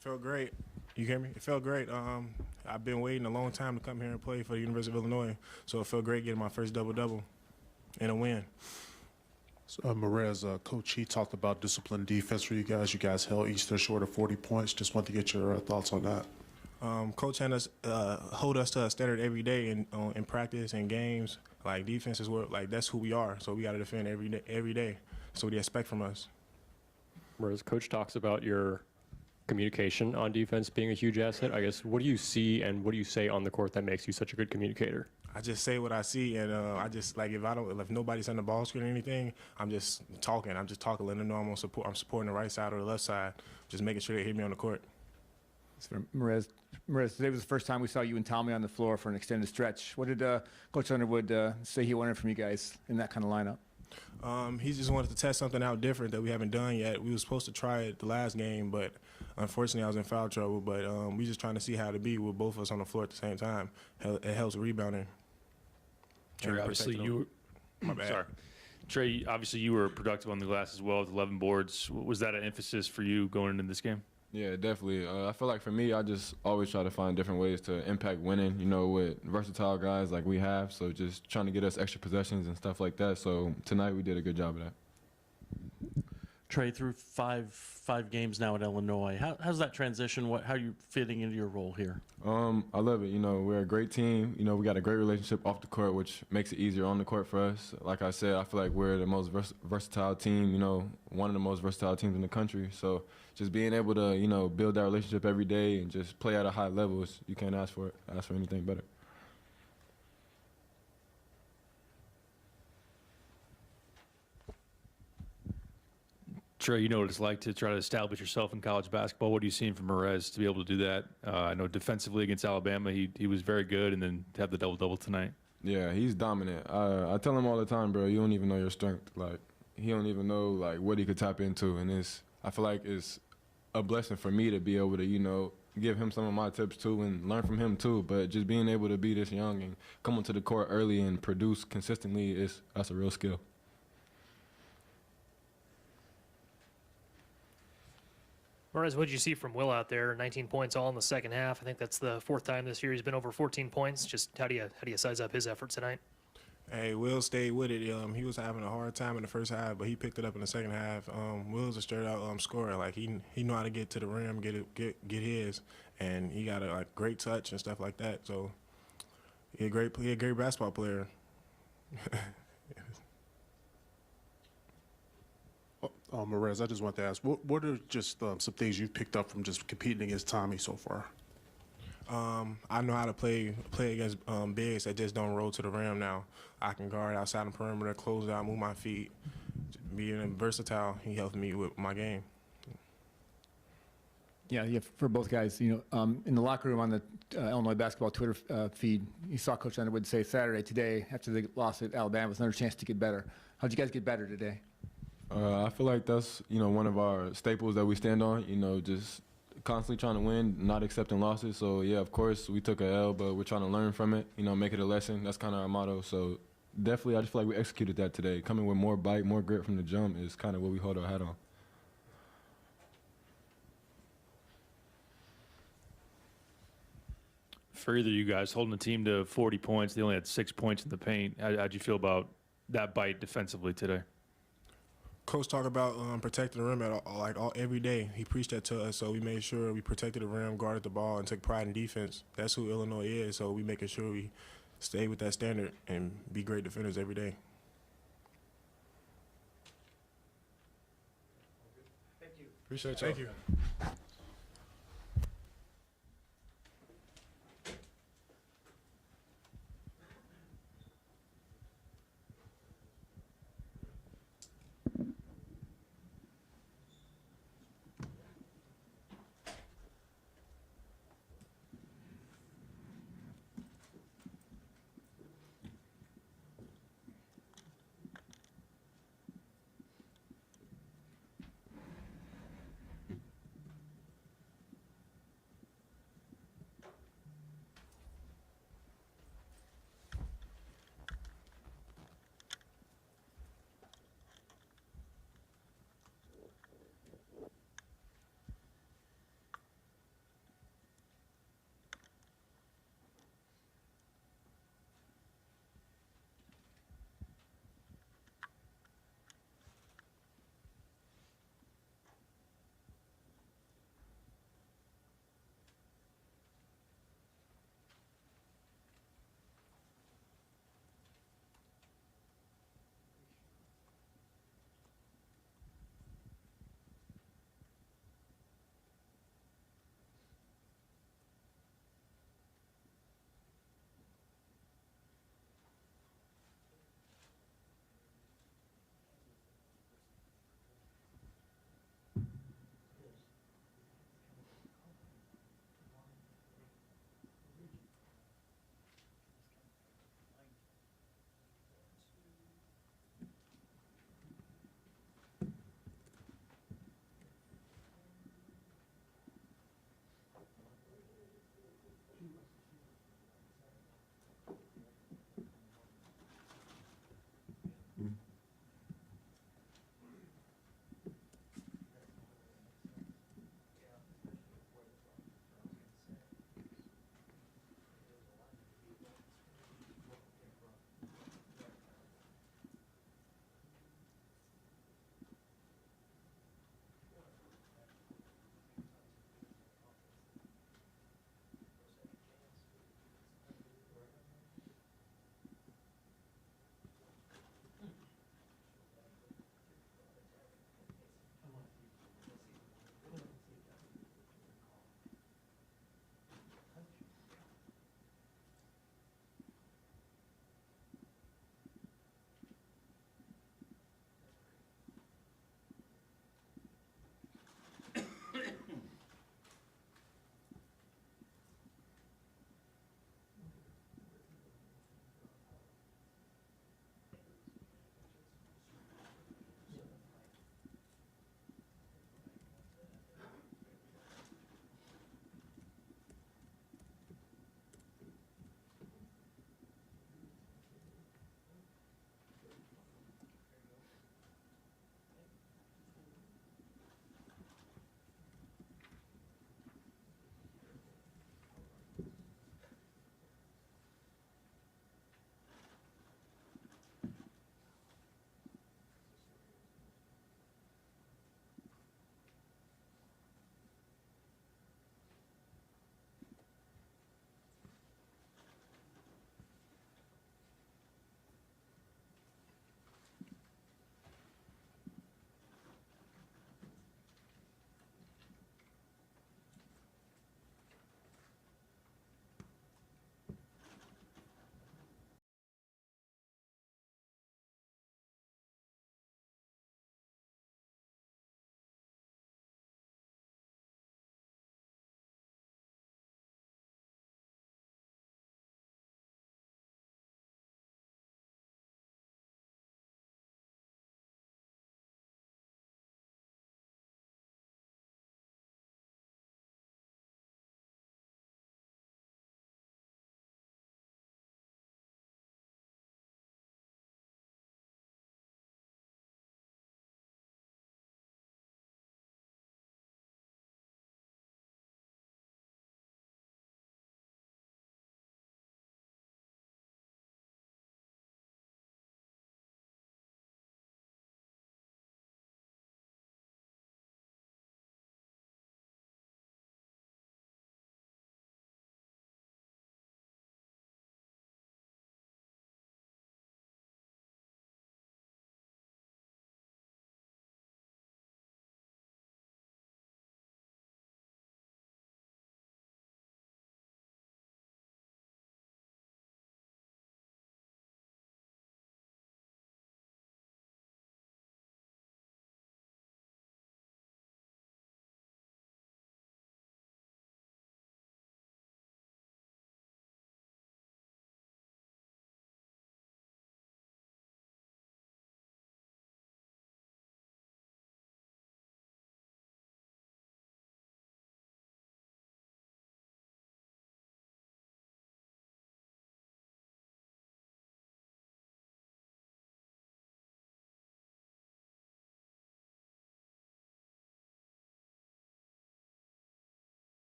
Felt great. You hear me? It felt great. I've been waiting a long time to come here and play for the University of Illinois, so it felt great getting my first double-double and a win. So, Merez, Coach, he talked about disciplined defense for you guys. You guys held Eastern short of 40 points. Just want to get your thoughts on that. Coach had us hold us to a standard every day in practice and games. Like defense is that's who we are. So we got to defend every day. So what do you expect from us? Whereas Coach talks about your communication on defense being a huge asset, I guess, what do you see and what do you say on the court that makes you such a good communicator? I just say what I see, and I just if nobody's on the ball screen or anything, I'm just talking. Letting them know I'm supporting the right side or the left side, just making sure they hit me on the court. Merez, today was the first time we saw you and Tommy on the floor for an extended stretch. What did Coach Underwood say he wanted from you guys in that kind of lineup? He just wanted to test something out different that we haven't done yet. We were supposed to try it the last game, but unfortunately I was in foul trouble. But we just trying to see how to be with both of us on the floor at the same time. It helps rebounding. Trey, obviously My bad. Sorry. Trey, obviously you were productive on the glass as well with 11 boards. Was that an emphasis for you going into this game? Yeah, definitely. I feel like for me, I just always try to find different ways to impact winning, with versatile guys like we have. So just trying to get us extra possessions and stuff like that. So tonight we did a good job of that. Trey, through five games now at Illinois, how's that transition? How are you fitting into your role here? I love it. We're a great team. We got a great relationship off the court, which makes it easier on the court for us. Like I said, I feel like we're the most versatile team, one of the most versatile teams in the country. So just being able to, build that relationship every day and just play at a high level, you can't ask for anything better. Trey, you know what it's like to try to establish yourself in college basketball. What are you seeing from Merez to be able to do that? I know defensively against Alabama, he was very good, and then to have the double-double tonight. Yeah, he's dominant. I tell him all the time, bro, you don't even know your strength. Like, he don't even know, what he could tap into. And I feel like it's a blessing for me to be able to, give him some of my tips, too, and learn from him, too. But just being able to be this young and come onto the court early and produce consistently, that's a real skill. Merez, what did you see from Will out there? 19 points all in the second half. I think that's the fourth time this year he's been over 14 points. Just how do you size up his effort tonight? Hey, Will stayed with it. He was having a hard time in the first half, but he picked it up in the second half. Will's a straight out scorer. Like he know how to get to the rim, get his, and he got a great touch and stuff like that. So he a great basketball player. Merez, I just want to ask, what are just some things you've picked up from just competing against Tommy so far? I know how to play against bigs that just don't roll to the rim now. I can guard outside the perimeter, close out, move my feet. Being versatile, he helped me with my game. Yeah, for both guys, in the locker room on the Illinois basketball Twitter feed, you saw Coach Underwood say today, after the loss at Alabama, was another chance to get better. How'd you guys get better today? I feel like that's, one of our staples that we stand on, just constantly trying to win, not accepting losses. So, yeah, of course, we took a L, but we're trying to learn from it, make it a lesson. That's kind of our motto. So, definitely, I just feel like we executed that today. Coming with more bite, more grit from the jump is kind of what we hold our hat on. For either of you guys, holding the team to 40 points, they only had 6 points in the paint. How'd you feel about that bite defensively today? Coach talked about protecting the rim every day. He preached that to us, so we made sure we protected the rim, guarded the ball, and took pride in defense. That's who Illinois is, so we making sure we stay with that standard and be great defenders every day. Thank you. Appreciate you. Thank you.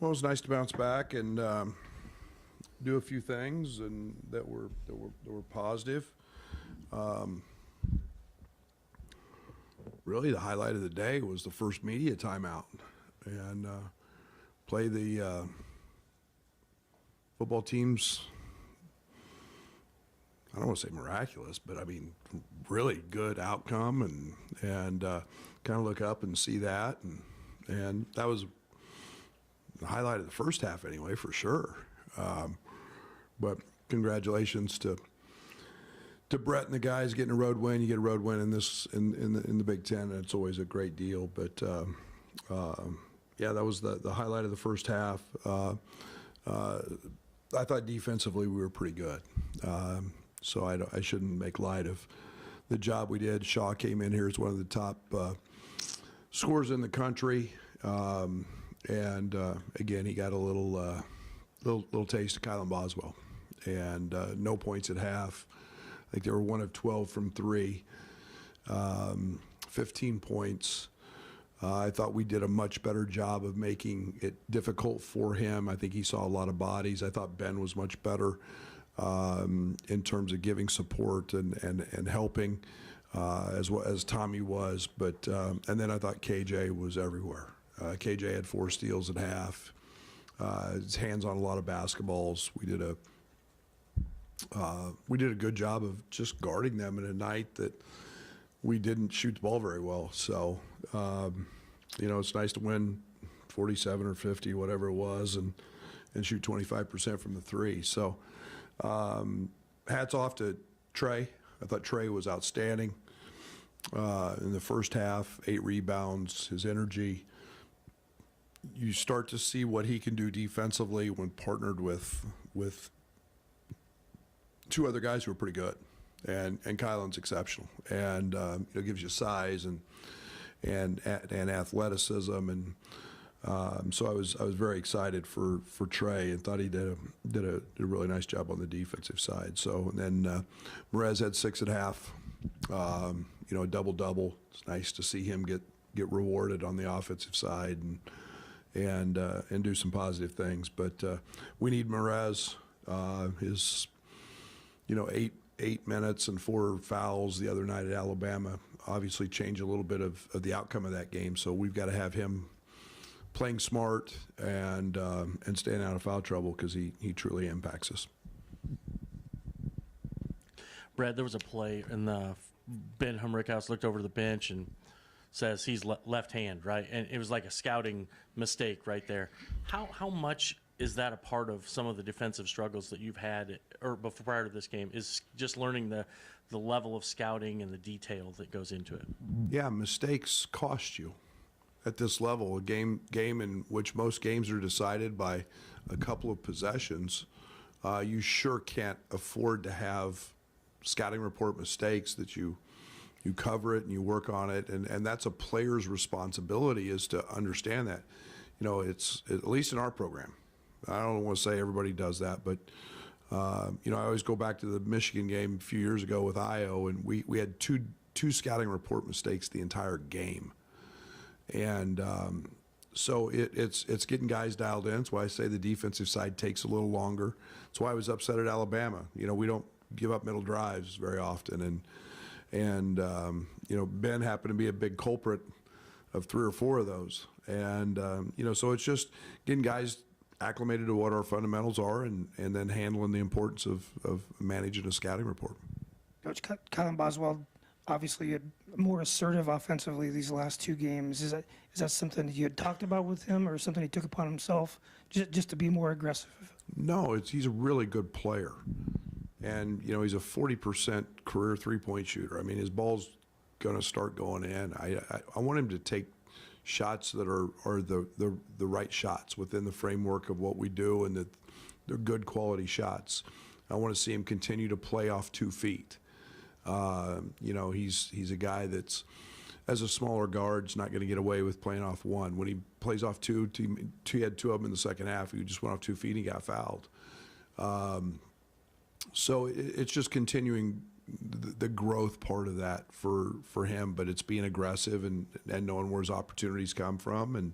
Well, it was nice to bounce back and do a few things and that were positive. Really, the highlight of the day was the first media timeout, and play the football teams. I don't want to say miraculous, but I mean really good outcome, and kind of look up and see that, and that was the highlight of the first half anyway, for sure. But congratulations to Brett and the guys getting a road win. You get a road win in the Big Ten, and it's always a great deal. But yeah, that was the highlight of the first half. I thought defensively we were pretty good, so I shouldn't make light of the job we did. Shaw came in here as one of the top scorers in the country, and again he got a little taste of Kylan Boswell, and no points at half. I think they were 1 of 12 from 3, 15 points. I thought we did a much better job of making it difficult for him. I think he saw a lot of bodies. I thought Ben was much better in terms of giving support and helping, as well as Tommy was. But and then I thought KJ was everywhere. KJ had 4 steals at half. His hands on a lot of basketballs. We did a good job of just guarding them in a night that we didn't shoot the ball very well. So, you know, it's nice to win 47 or 50, whatever it was, and shoot 25% from the 3. So, hats off to Trey. I thought Trey was outstanding in the first half. 8 rebounds, his energy. You start to see what he can do defensively when partnered with 2 other guys who are pretty good, and Kylan's exceptional, and it gives you size and athleticism, and so I was very excited for Trey, and thought he did a really nice job on the defensive side. So and then Merez had 6 at half, you know, a double. It's nice to see him get rewarded on the offensive side and do some positive things. But we need Merez. His, you know, 8 minutes and 4 fouls the other night at Alabama obviously change a little bit of the outcome of that game. So we've got to have him playing smart and staying out of foul trouble, because he truly impacts us. Brad, there was a play, and Ben Humrickhouse looked over to the bench and says he's left hand, right? And it was like a scouting mistake right there. How much is that a part of some of the defensive struggles that you've had, or before, prior to this game, is just learning the level of scouting and the detail that goes into it? Yeah, mistakes cost you at this level. A game in which most games are decided by a couple of possessions, you sure can't afford to have scouting report mistakes. That you cover it and you work on it, and that's a player's responsibility, is to understand that. You know, it's, at least in our program, I don't want to say everybody does that, but you know, I always go back to the Michigan game a few years ago with Io, and we had two scouting report mistakes the entire game, and so it's getting guys dialed in. That's why I say the defensive side takes a little longer. That's why I was upset at Alabama. You know, we don't give up middle drives very often, and you know, Ben happened to be a big culprit of 3 or 4 of those, and you know, so it's just getting guys acclimated to what our fundamentals are, and then handling the importance of managing a scouting report. Coach, Kylan Boswell, obviously more assertive offensively these last 2 games. Is that something that you had talked about with him, or something he took upon himself just to be more aggressive? No, he's a really good player. And, you know, he's a 40% career 3-point shooter. I mean, his ball's going to start going in. I want him to take shots that are the right shots within the framework of what we do, and that they're good quality shots. I want to see him continue to play off 2 feet. You know, he's a guy that's, as a smaller guard, is not going to get away with playing off 1. When he plays off 2, he had 2 of them in the second half. He just went off 2 feet and he got fouled. So it's just continuing the growth part of that for him, but it's being aggressive and knowing where his opportunities come from,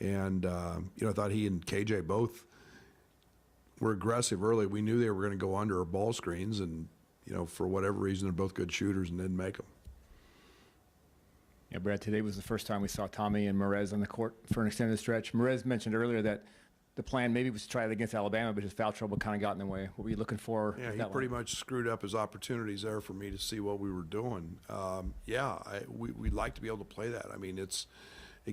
And I thought he and KJ both were aggressive early. We knew they were going to go under our ball screens, and for whatever reason, they're both good shooters and didn't make them. Yeah, Brad, today was the first time we saw Tommy and Merez on the court for an extended stretch. Merez mentioned earlier that the plan maybe was to try it against Alabama, but his foul trouble kind of got in the way. What were you looking for? Yeah, with he that pretty one? much screwed up his opportunities there for me to see what we were doing. We'd like to be able to play that. I mean, it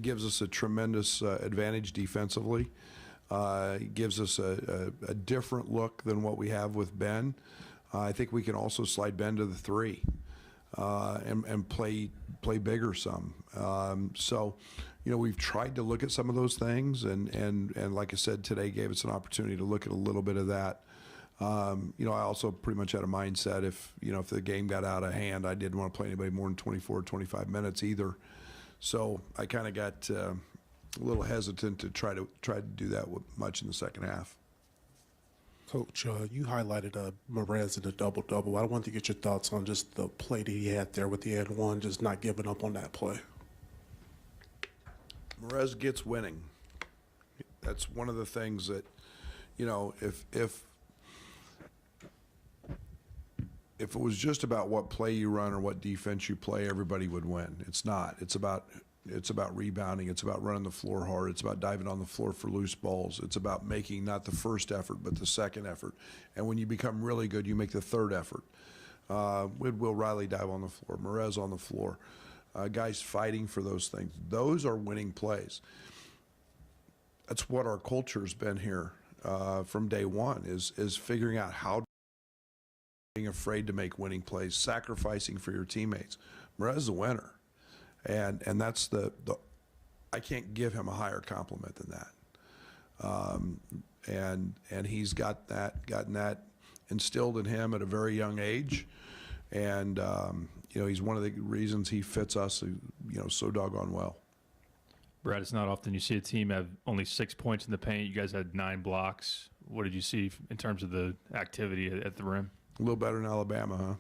gives us a tremendous advantage defensively. It gives us a different look than what we have with Ben. I think we can also slide Ben to the 3 and play bigger some. We've tried to look at some of those things, and like I said, today gave us an opportunity to look at a little bit of that. I also pretty much had a mindset if the game got out of hand, I didn't want to play anybody more than 24 or 25 minutes either. So I kind of got a little hesitant to try to do that much in the second half. Coach, you highlighted Merez in a double-double. I wanted to get your thoughts on just the play that he had there with the and one, just not giving up on that play. Merez gets winning. That's one of the things that, if it was just about what play you run or what defense you play, everybody would win. It's not. It's about rebounding. It's about running the floor hard. It's about diving on the floor for loose balls. It's about making not the first effort, but the second effort. And when you become really good, you make the third effort. Will Riley dive on the floor, Merez on the floor, guys fighting for those things. Those are winning plays. That's what our culture's been here from day one, is figuring out how to being afraid to make winning plays, sacrificing for your teammates. Merez is a winner. And that's the I can't give him a higher compliment than that. And he's gotten that instilled in him at a very young age. And he's one of the reasons he fits us so doggone well. Brad, it's not often you see a team have only 6 points in the paint. You guys had 9 blocks. What did you see in terms of the activity at the rim? A little better than Alabama,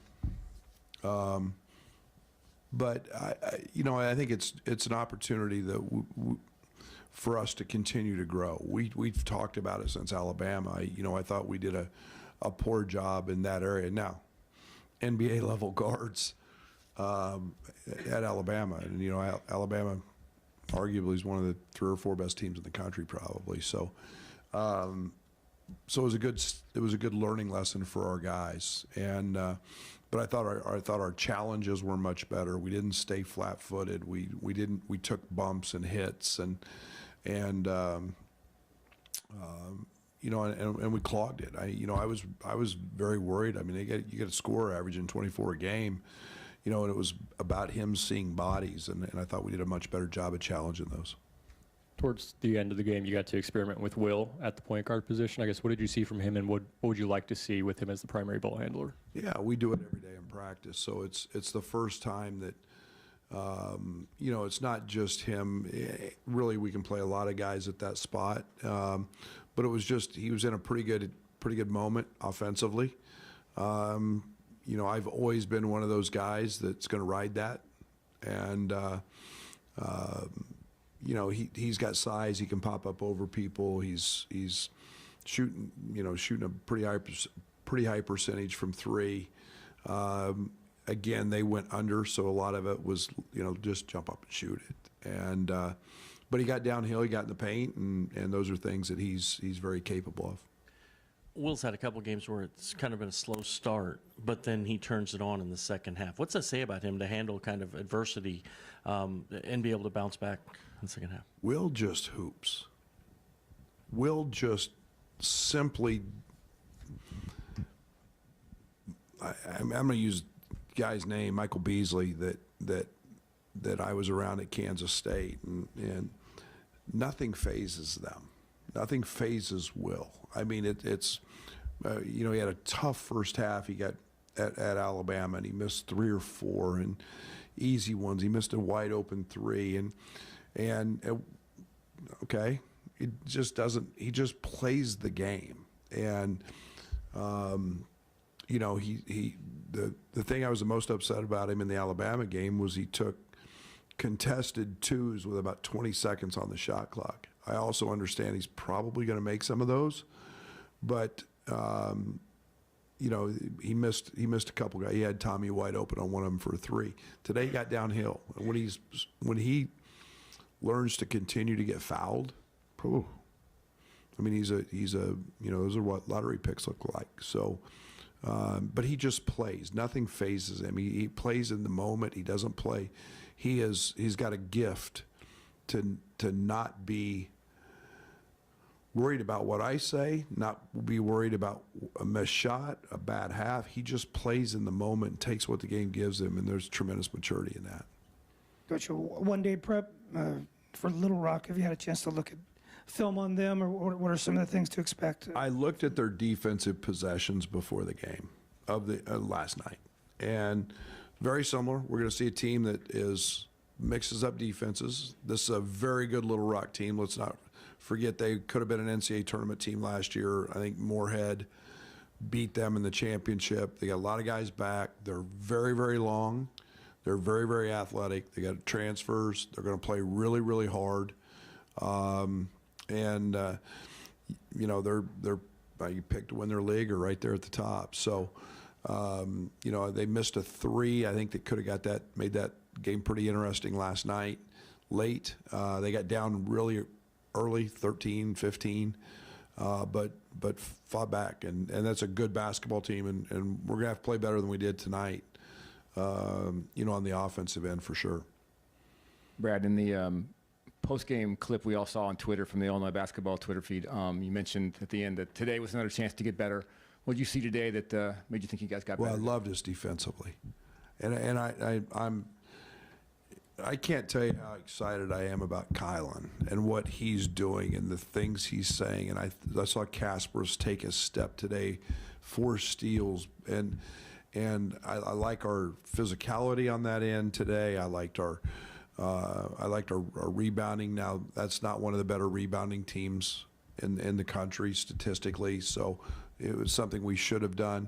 huh? But I think it's an opportunity that for us to continue to grow. We've talked about it since Alabama. I thought we did a poor job in that area. Now, NBA level guards at Alabama, and Alabama arguably is one of the 3 or 4 best teams in the country, probably. So it was a good learning lesson for our guys. And but I thought our challenges were much better. We didn't stay flat-footed. We took bumps and hits and we clogged it. I was very worried. I mean, you get a score averaging 24 a game, and it was about him seeing bodies, and I thought we did a much better job of challenging those. Towards the end of the game, you got to experiment with Will at the point guard position. I guess, what did you see from him, and what would you like to see with him as the primary ball handler? Yeah, we do it every day in practice. So it's the first time that, it's not just him. Really, we can play a lot of guys at that spot. But it was just, he was in a pretty good moment offensively. I've always been one of those guys that's going to ride that. And, he's got size. He can pop up over people. He's shooting a pretty high percentage from 3. Again, they went under, so a lot of it was just jump up and shoot it. And but he got downhill. He got in the paint, and those are things that he's very capable of. Will's had a couple games where it's kind of been a slow start, but then he turns it on in the second half. What's that say about him to handle kind of adversity and be able to bounce back in the second half? Will just hoops. Will just simply, I'm going to use the guy's name, Michael Beasley, that I was around at Kansas State, and nothing phases them. Nothing phases Will. I mean, it's he had a tough first half. He got at Alabama, and he missed 3 or 4 and easy ones. He missed a wide open 3, and okay, it just doesn't. He just plays the game, and the thing I was the most upset about him in the Alabama game was he took contested 2s with about 20 seconds on the shot clock. I also understand he's probably going to make some of those, but you know, he missed a couple guys. He had Tommy wide open on one of them for a 3. Today he got downhill. And when he learns to continue to get fouled, whew, I mean, he's a you know, those are what lottery picks look like. So, but he just plays. Nothing phases him. He plays in the moment. He doesn't play. He's got a gift to not be worried about what I say, not be worried about a missed shot, a bad half. He just plays in the moment and takes what the game gives him, and there's tremendous maturity in that. Coach, one-day prep for Little Rock. Have you had a chance to look at film on them, or what are some of the things to expect? I looked at their defensive possessions before the game of the last night, and very similar. We're going to see a team that mixes up defenses. This is a very good Little Rock team. Let's not forget they could have been an NCAA tournament team last year. I think Moorhead beat them in the championship. They got a lot of guys back. They're very, very long. They're very, very athletic. They got transfers. They're going to play really, really hard. You know, they're you picked to win their league or right there at the top. So, you know, they missed a 3. I think they could have made that game pretty interesting last night. Late, they got down really early, 13, 15, but fought back, and that's a good basketball team, and we're gonna have to play better than we did tonight. You know, on the offensive end for sure. Brad, in the post-game clip we all saw on Twitter from the Illinois basketball Twitter feed, you mentioned at the end that today was another chance to get better. What did you see today that made you think you guys got better? Well, I loved us defensively, and I can't tell you how excited I am about Kylan and what he's doing and the things he's saying. And I saw Kasparas take a step today, 4 steals, and I like our physicality on that end today. I liked our rebounding. Now that's not one of the better rebounding teams in the country statistically, so it was something we should have done.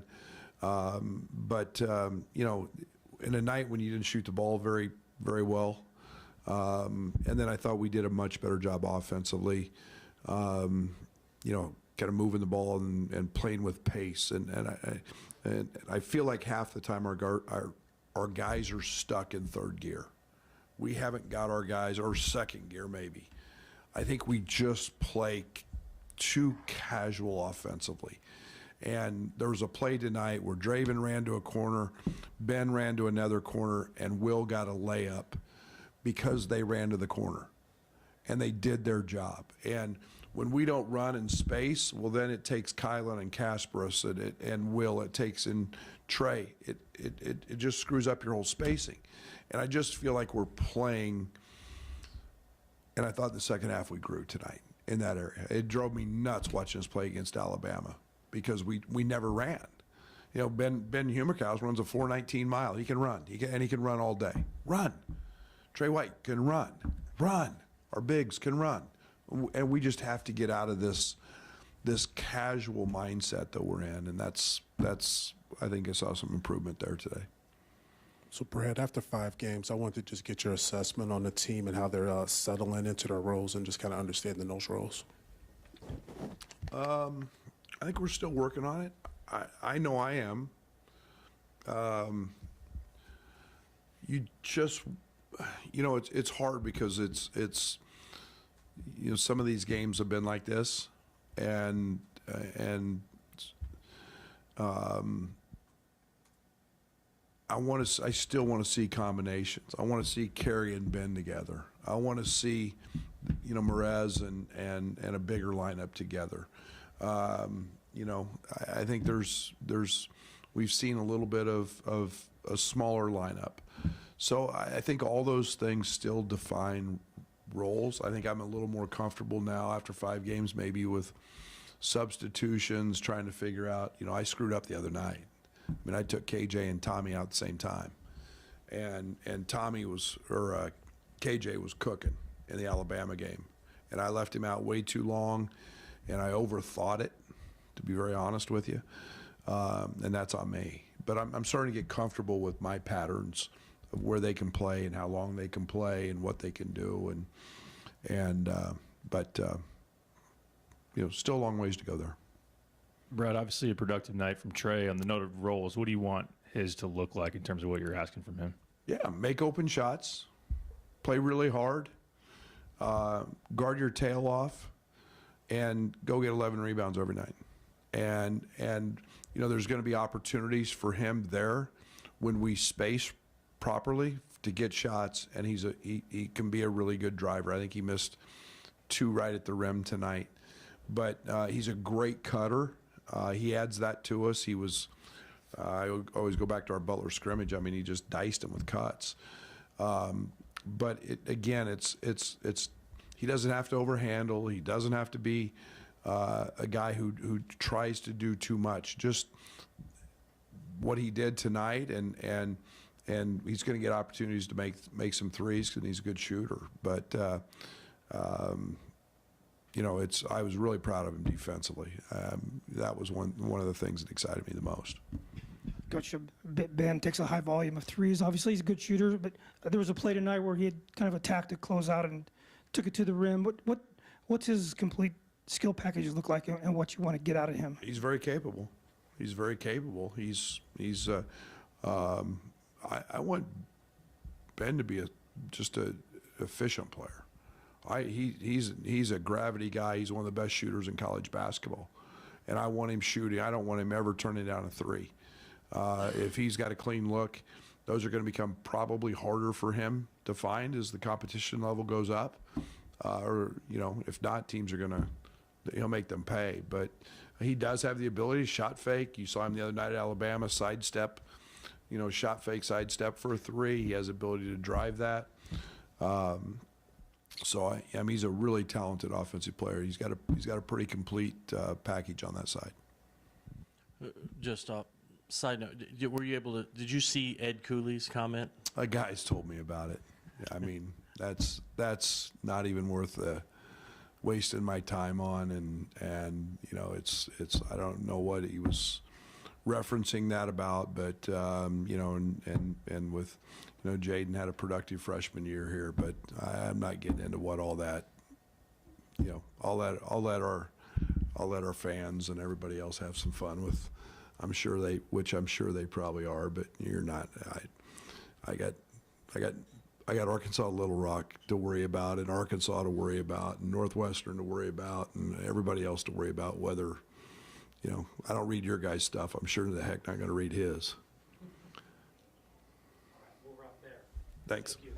You know, in a night when you didn't shoot the ball very well, and then I thought we did a much better job offensively. You know, kind of moving the ball and playing with pace, and I feel like half the time our guys are stuck in third gear. We haven't got our guys, or second gear maybe. I think we just play too casual offensively. And there was a play tonight where Draven ran to a corner, Ben ran to another corner, and Will got a layup because they ran to the corner. And they did their job. And when we don't run in space, well, then it takes Kylan and Kasparas and Will. It takes in Trey. It just screws up your whole spacing. And I just feel like we're playing, and I thought the second half we grew tonight in that area. It drove me nuts watching us play against Alabama because we never ran. You know, Ben Humerkaus runs a 4:19 mile. He can run. He can run all day. Run. Trey White can run. Run. Our bigs can run. And we just have to get out of this casual mindset that we're in, and that's I think I saw some improvement there today. So, Brad, after 5 games, I wanted to just get your assessment on the team and how they're settling into their roles and just kind of understanding those roles. I think we're still working on it. I know I am. You know, it's hard because it's you know, some of these games have been like this, and I still want to see combinations. I want to see Carey and Ben together. I want to see, you know, Merez and a bigger lineup together. You know, I think we've seen a little bit of a smaller lineup. So I think all those things still define roles. I think I'm a little more comfortable now after 5 games maybe with substitutions, trying to figure out, you know, I screwed up the other night. I mean, I took KJ and Tommy out at the same time, and KJ was cooking in the Alabama game, and I left him out way too long, and I overthought it, to be very honest with you, and that's on me. But I'm starting to get comfortable with my patterns of where they can play and how long they can play and what they can do, and but still a long ways to go there. Brad, obviously a productive night from Trey. On the note of roles, what do you want his to look like in terms of what you're asking from him? Yeah, make open shots, play really hard, guard your tail off, and go get 11 rebounds every night. And there's going to be opportunities for him there when we space properly to get shots, and he can be a really good driver. I think he missed 2 right at the rim tonight, but he's a great cutter. He adds that to us. He was. I always go back to our Butler scrimmage. I mean, he just diced him with cuts. But it's he doesn't have to overhandle. He doesn't have to be a guy who tries to do too much. Just what he did tonight, and he's going to get opportunities to make some threes because he's a good shooter. But I was really proud of him defensively. That was one of the things that excited me the most. Coach, Ben takes a high volume of threes. Obviously, he's a good shooter, but there was a play tonight where he had kind of attacked the closeout and took it to the rim. What's his complete skill package look like, and what you want to get out of him? He's very capable. He's very capable. I want Ben to be just a efficient player. He's a gravity guy. He's one of the best shooters in college basketball, and I want him shooting. I don't want him ever turning down a 3. If he's got a clean look, those are going to become probably harder for him to find as the competition level goes up. If not, teams are he'll make them pay. But he does have the ability to shot fake. You saw him the other night at Alabama, sidestep, shot fake, sidestep for a 3. He has the ability to drive that. So he's a really talented offensive player. He's got a pretty complete package on that side. Just a side note, did you see Ed Cooley's comment? A guy's told me about it. I mean, that's not even worth wasting my time on, and it's I don't know what he was referencing that about, but and with Jaden had a productive freshman year here, but I'm not getting into what all that I'll let our fans and everybody else have some fun with. I'm sure they probably are, but you're not. I got Arkansas, Little Rock to worry about, and Arkansas to worry about, and Northwestern to worry about, and everybody else to worry about. Whether I don't read your guys' stuff. I'm sure the heck not going to read his. We'll wrap there. Thanks. Thank you.